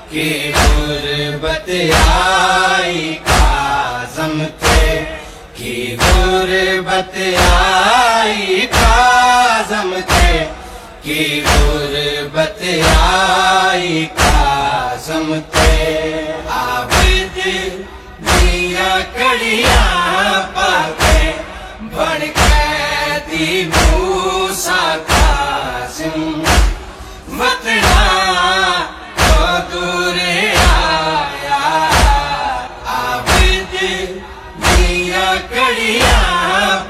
की गुर्बत आई काज़म थे, की गुर्बत आई काज़म थे, की गुर्बत आई काज़म थे। आबिद दिया कड़ियां पाके बन कैदी मूसा काज़िम, वतना दूर आया। आबिद दिया कड़ियां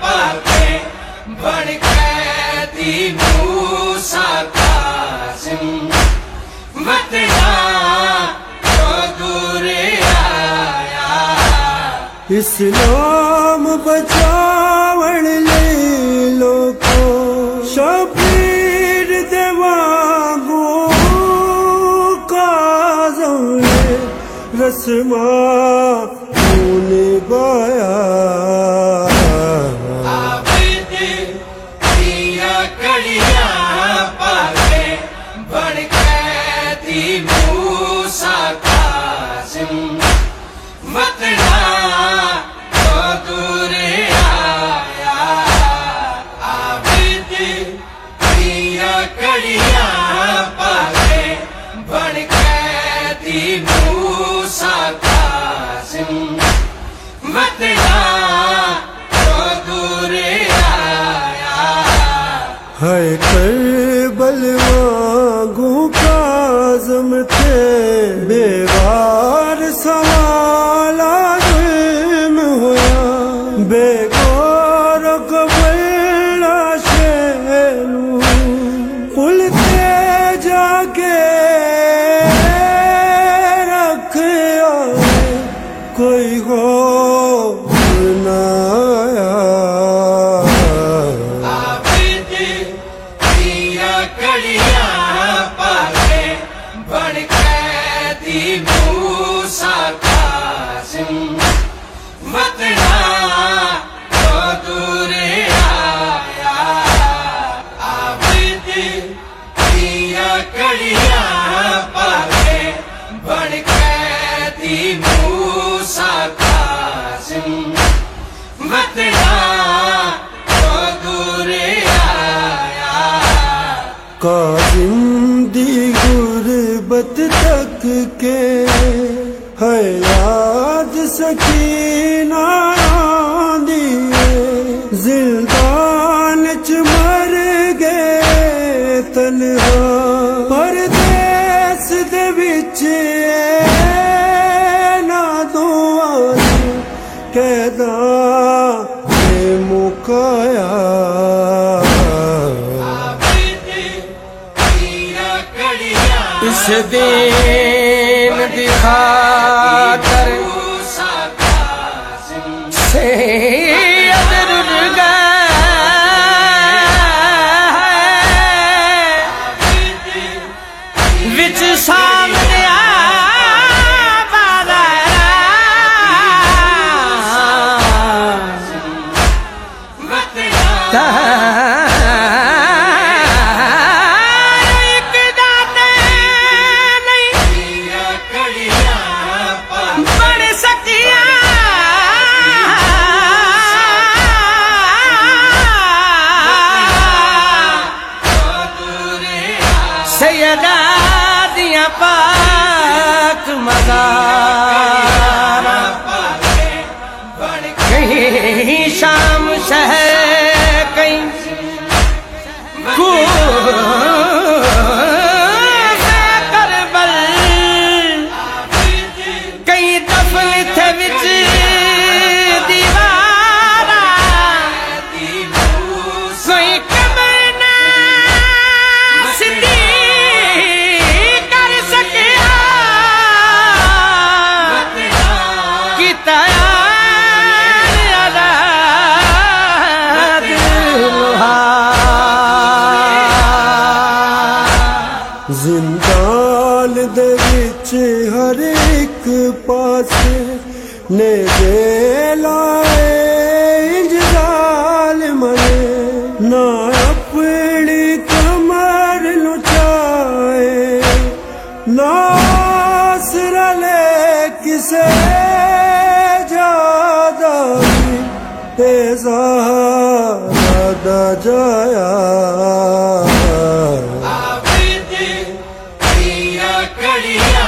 पाके बन कैदी मूसा काज़िम, वतना दूर आया। इस्लाम बचावण ले लोको शबीर देवागो रस्मा होने बाया। आबिद दिया कड़ियां पाके बन कैदी मूसा काज़िम, वतना दूर आया। आबिद दिया कड़ियां पाके बन कैदी मूसा काज़िम, वतना दूर आया। है करबल वांगू काज़म थे, बेवार सवाला जुल्म होया, बेगौर कबला शेलू उलते जाके कोई हो न आया। आबिद दिया कड़ियां पाके बन कैदी मूसा काज़िम, वतना दूर आया। आबिद दिया कड़ियां पाके बन कैदी मूसा काज़िम, वतना दूर आया। काज़िम दी गुर्बत तक के है याद सकीना दिए, जिंदान च मर गए तन्हा परदेस दे विच कैदा मुकाया। आबिद दिया कड़ियां इस दिन दी खातर मूसा काज़िम सैयद रुल गए। विच सामने सैयदा दिया पाक मज़ार, कहीं शाम शहर कहीं करबल, कहीं दफन थे विच दीवारा, कोई कबर ना सिद्धी कर सकिया। राधा जाया आबिद दिया कड़िया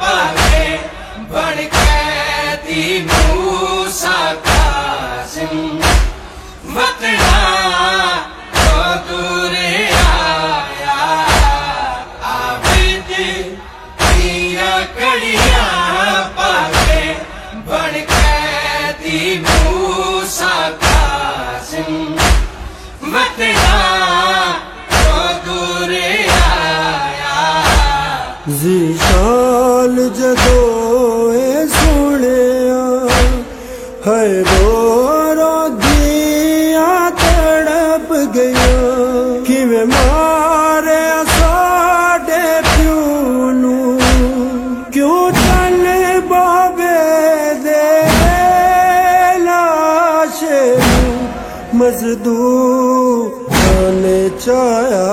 पाके बड़ कैदी मूसा कासिम वतना तो दूर आया आबिद दिया कड़िया पाके बड़ कैदी मूसा कासिम वतना तो दूर आया जिशाल जदो ए सुने है रो रो दिया तड़प गया कि वे मारे साडे प्यू नू क्यों चल बाबे दे लाशे मजदूर ने चाया